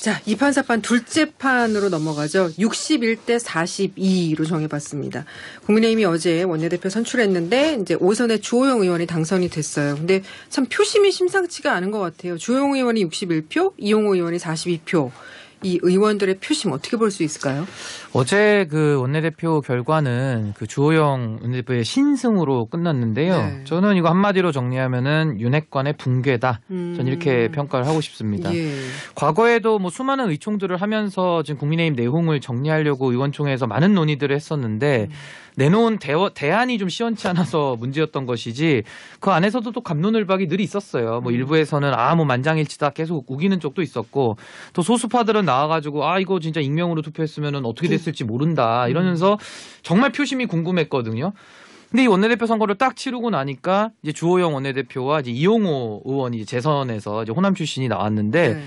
자, 2판, 4판 둘째 판으로 넘어가죠. 61대 42로 정해봤습니다. 국민의힘이 어제 원내대표 선출했는데 이제 5선의 주호영 의원이 당선이 됐어요. 근데 참 표심이 심상치가 않은 것 같아요. 주호영 의원이 61표, 이용호 의원이 42표. 이 의원들의 표심 어떻게 볼 수 있을까요? 어제 그 원내대표 결과는 그 주호영 원내대표의 신승으로 끝났는데요. 네. 저는 이거 한마디로 정리하면은 윤핵관의 붕괴다. 저는 이렇게 평가를 하고 싶습니다. 예. 과거에도 뭐 수많은 의총들을 하면서 지금 국민의힘 내홍을 정리하려고 의원총회에서 많은 논의들을 했었는데 내놓은 대안이 좀 시원치 않아서 문제였던 것이지 그 안에서도 또 갑론을박이 늘 있었어요. 뭐 일부에서는 뭐 만장일치다 계속 우기는 쪽도 있었고 또 소수파들은 나와가지고 이거 진짜 익명으로 투표했으면은 어떻게 됐을지 모른다 이러면서 정말 표심이 궁금했거든요. 근데 이 원내대표 선거를 딱 치르고 나니까 이제 주호영 원내대표와 이제 이용호 의원이 재선에서 이제 호남 출신이 나왔는데. 네.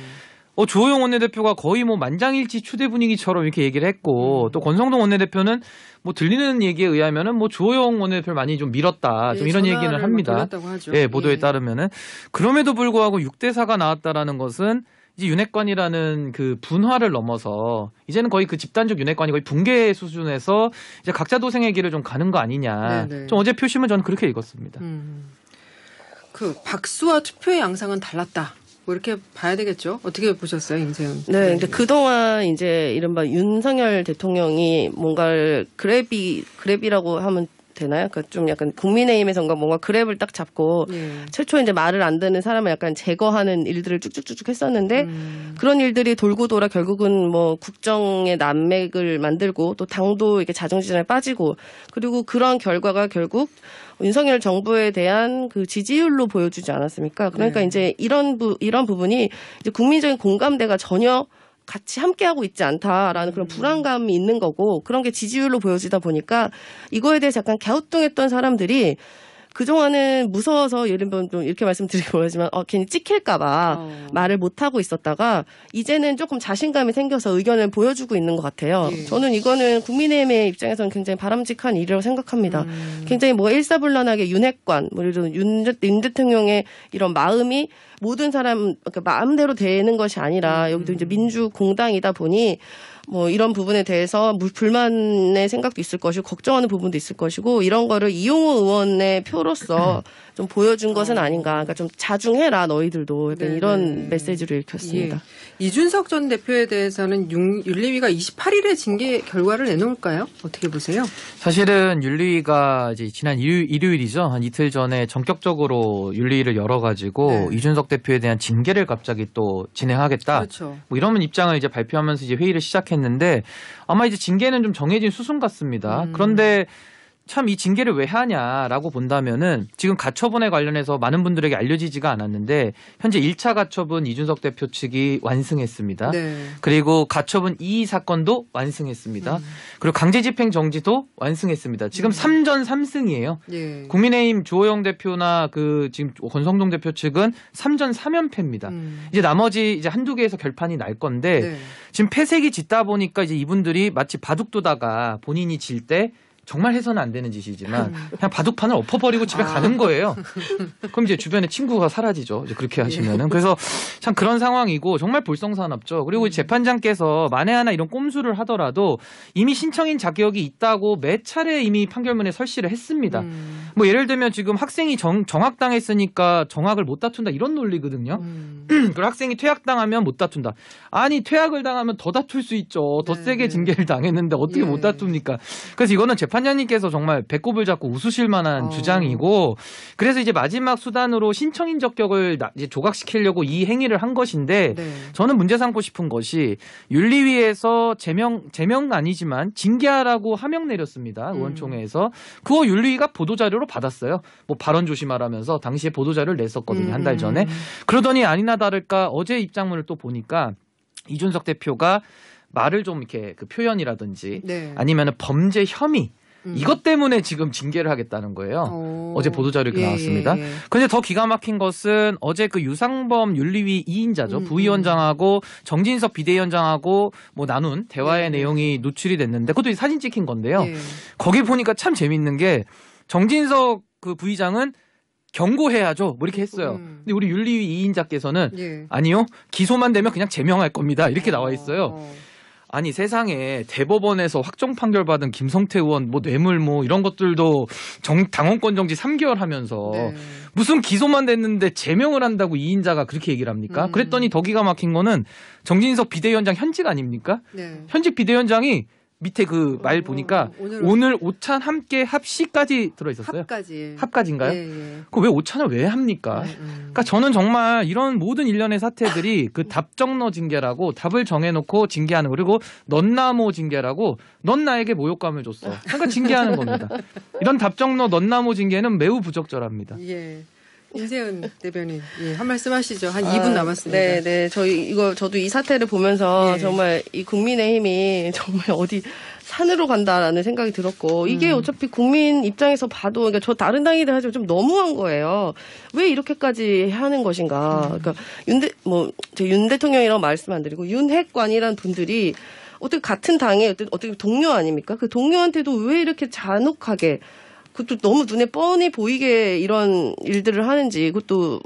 주호영 원내대표가 거의 뭐 만장일치 추대 분위기처럼 이렇게 얘기를 했고 또 권성동 원내대표는 뭐 들리는 얘기에 의하면은 뭐 주호영 원내대표를 많이 좀 밀었다. 좀 이런 얘기는 합니다. 예, 보도에 따르면은 그럼에도 불구하고 6대4가 나왔다라는 것은 이제 윤핵관이라는 그 분화를 넘어서 이제는 거의 그 집단적 윤핵관이 거의 붕괴 수준에서 이제 각자 도생의 길을 좀 가는 거 아니냐. 네네. 좀 어제 표심은 저는 그렇게 읽었습니다. 그 박수와 투표의 양상은 달랐다. 뭐 이렇게 봐야 되겠죠. 어떻게 보셨어요, 임세훈? 네, 근데 그동안 이제 이른바 윤석열 대통령이 뭔가를 그랩이라고 하면 되나요? 그러니까 좀 약간 국민의힘에선가 뭔가 그랩을 딱 잡고 최초 이제 말을 안 듣는 사람을 약간 제거하는 일들을 쭉쭉쭉 했었는데 그런 일들이 돌고 돌아 결국은 뭐 국정의 난맥을 만들고 또 당도 이렇게 자정지정에 빠지고 그리고 그런 결과가 결국 윤석열 정부에 대한 그 지지율로 보여주지 않았습니까? 그러니까 이제 이런 부분이 이제 국민적인 공감대가 전혀 같이 함께하고 있지 않다라는 그런 불안감이 있는 거고 그런 게 지지율로 보여지다 보니까 이거에 대해서 약간 갸우뚱했던 사람들이 그동안은 무서워서 예를 들면 좀 이렇게 말씀드리기 뭐하지만 괜히 찍힐까봐 말을 못하고 있었다가 이제는 조금 자신감이 생겨서 의견을 보여주고 있는 것 같아요. 예. 저는 이거는 국민의힘의 입장에서는 굉장히 바람직한 일이라고 생각합니다. 굉장히 뭐 일사불란하게 윤핵관, 뭐 예를 들어 윤 대통령의 이런 마음이 모든 사람 그러니까 마음대로 되는 것이 아니라 여기도 이제 민주공당이다 보니 뭐 이런 부분에 대해서 불만의 생각도 있을 것이고 걱정하는 부분도 있을 것이고 이런 거를 이용호 의원의 표로서 좀 보여준 것은 아닌가. 그러니까 좀 자중해라 너희들도 약간 이런 메시지를 읽혔습니다. 예. 이준석 전 대표에 대해서는 윤리위가 28일에 징계 결과를 내놓을까요? 어떻게 보세요? 사실은 윤리위가 이제 지난 일요일이죠. 한 이틀 전에 전격적으로 윤리위를 열어가지고 이준석 대표에 대한 징계를 갑자기 또 진행하겠다. 그렇죠. 뭐 이런 입장을 이제 발표하면서 이제 회의를 시작했는데 아마 이제 징계는 좀 정해진 수순 같습니다. 그런데 참 이 징계를 왜 하냐라고 본다면은 지금 가처분에 관련해서 많은 분들에게 알려지지가 않았는데 현재 1차 가처분 이준석 대표 측이 완승했습니다. 네. 그리고 가처분 2 사건도 완승했습니다. 그리고 강제집행 정지도 완승했습니다. 지금 3전 3승이에요. 예. 국민의힘 주호영 대표나 그 지금 권성동 대표 측은 3전 3연패입니다. 이제 나머지 이제 한두 개에서 결판이 날 건데 지금 패색이 짙다 보니까 이제 이분들이 마치 바둑 두다가 본인이 질 때 정말 해서는 안 되는 짓이지만 그냥 바둑판을 엎어버리고 집에 가는 거예요. 그럼 이제 주변에 친구가 사라지죠. 이제 그렇게 하시면은. 그래서 참 그런 상황이고 정말 볼썽사납죠. 그리고 재판장께서 만에 하나 이런 꼼수를 하더라도 이미 신청인 자격이 있다고 몇 차례 이미 판결문에 설시를 했습니다. 뭐 예를 들면 지금 학생이 정학당했으니까 정학을 못 다툰다 이런 논리거든요. 그리고 학생이 퇴학당하면 못 다툰다. 아니 퇴학을 당하면 더 다툴 수 있죠. 더 세게 징계를 당했는데 어떻게 못 다툽니까. 그래서 이거는 재판장님께서 정말 배꼽을 잡고 웃으실 만한 주장이고 그래서 이제 마지막 수단으로 신청인 적격을 이제 조각시키려고 이 행위를 한 것인데 저는 문제 삼고 싶은 것이 윤리위에서 제명은 아니지만 징계하라고 하명 내렸습니다. 의원총회에서. 그거 윤리위가 보도자료로 받았어요. 뭐 발언 조심하라면서 당시에 보도자료를 냈었거든요. 한 달 전에. 그러더니 아니나 다를까 어제 입장문을 또 보니까 이준석 대표가 말을 좀 이렇게 그 표현이라든지 아니면은 범죄 혐의 이것 때문에 지금 징계를 하겠다는 거예요. 어제 보도자료 이렇게 나왔습니다. 그런데 더 기가 막힌 것은 어제 그 유상범 윤리위 2인자죠. 부위원장하고 정진석 비대위원장하고 뭐 나눈 대화의 내용이 노출이 됐는데 그것도 사진 찍힌 건데요. 거기 보니까 참 재밌는 게 정진석 그 부의장은 경고해야죠. 뭐 이렇게 했어요. 근데 우리 윤리위 2인자께서는 예. 아니요. 기소만 되면 그냥 제명할 겁니다. 이렇게 나와 있어요. 아니 세상에 대법원에서 확정 판결 받은 김성태 의원 뭐 뇌물 뭐 이런 것들도 당원권 정지 3개월 하면서 네. 무슨 기소만 됐는데 제명을 한다고 2인자가 그렇게 얘기를 합니까? 그랬더니 더 기가 막힌 거는 정진석 비대위원장 현직 아닙니까? 네. 현직 비대위원장이 밑에 그 말 보니까 오늘 오찬 함께 합시까지 들어있었어요. 합까지인가요? 예, 예. 그 왜 오찬을 왜 합니까? 그러니까 저는 정말 이런 모든 일련의 사태들이 그 답정너 징계라고 답을 정해놓고 징계하는 거 그리고 넌 나모 징계라고 넌 나에게 모욕감을 줬어. 그러니까 징계하는 겁니다. 이런 답정너 넌 나모 징계는 매우 부적절합니다. 예. 임세은 대변인, 예, 한 말씀 하시죠. 한 2분 남았습니다. 네. 저도 이 사태를 보면서 예. 정말 이 국민의힘이 정말 어디 산으로 간다라는 생각이 들었고, 이게 어차피 국민 입장에서 봐도, 그러니까 저 다른 당이들 하지만 좀 너무한 거예요. 왜 이렇게까지 하는 것인가. 그러니까 윤 대통령이라고 말씀 안 드리고, 윤핵관이라는 분들이 어떻게 같은 당의 어떻게 동료 아닙니까? 그 동료한테도 왜 이렇게 잔혹하게, 그것도 너무 눈에 뻔히 보이게 이런 일들을 하는지 그것도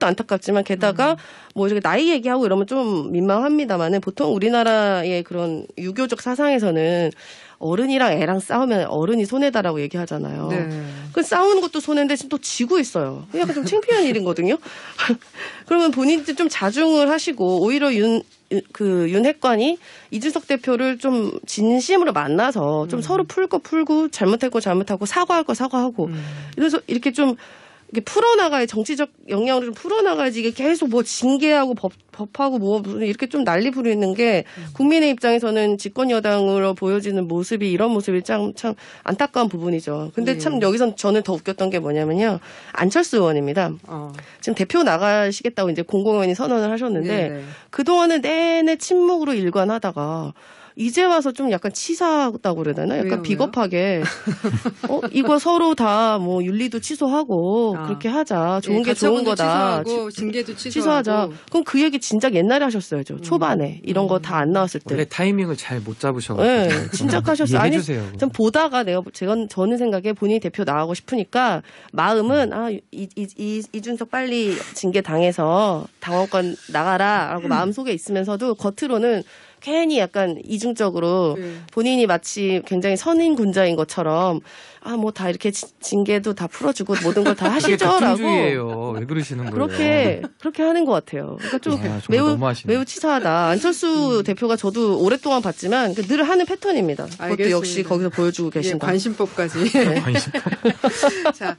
안타깝지만 게다가 뭐 이렇게 나이 얘기하고 이러면 좀 민망합니다만은 보통 우리나라의 그런 유교적 사상에서는 어른이랑 애랑 싸우면 어른이 손해다라고 얘기하잖아요. 네. 그 싸우는 것도 손해인데 지금 또 지고 있어요. 약간 좀 창피한 일이거든요. 그러면 본인들 좀 자중을 하시고 오히려 윤핵관이 이준석 대표를 좀 진심으로 만나서 좀 서로 풀 거 풀고 잘못하고 사과할 거 사과하고 이래서 이렇게 좀 이게 풀어나가야 정치적 영향으로 좀 풀어나가야지 이게 계속 뭐 징계하고 법하고 뭐 이렇게 좀 난리 부리는 게 국민의 입장에서는 집권 여당으로 보여지는 모습이 이런 모습이 참 안타까운 부분이죠. 근데 참 여기서 저는 더 웃겼던 게 뭐냐면요. 안철수 의원입니다. 지금 대표 나가시겠다고 이제 공공연히 선언을 하셨는데 네네. 그동안은 내내 침묵으로 일관하다가 이제 와서 좀 약간 치사하다고 그래야 되나? 약간 왜요? 비겁하게. 이거 서로 다 뭐 윤리도 취소하고 그렇게 하자. 좋은 게 좋은 거다. 취소하고 징계도 취소하자. 그럼 그 얘기 진작 옛날에 하셨어야죠. 초반에. 이런 거 다 안 나왔을 때. 원래 타이밍을 잘 못 잡으셔가지고. 네, 진작하셨어요. 아니, 해주세요. 좀 보다가 저는 생각에 본인이 대표 나가고 싶으니까 마음은 이준석 빨리 징계 당해서 당원권 나가라라고 마음속에 있으면서도 겉으로는 괜히 약간 이중적으로 본인이 마치 굉장히 선인군자인 것처럼 뭐 다 이렇게 징계도 다 풀어주고 모든 걸 다 하시죠라고. 독점주의예요. 왜 그러시는 거예요? 그렇게 하는 것 같아요. 그러니까 좀 매우 치사하다. 안철수 대표가 저도 오랫동안 봤지만 늘 하는 패턴입니다. 그것도 알겠습니다. 역시 거기서 보여주고 계신다. 관심법까지. 네. 관심법. 자.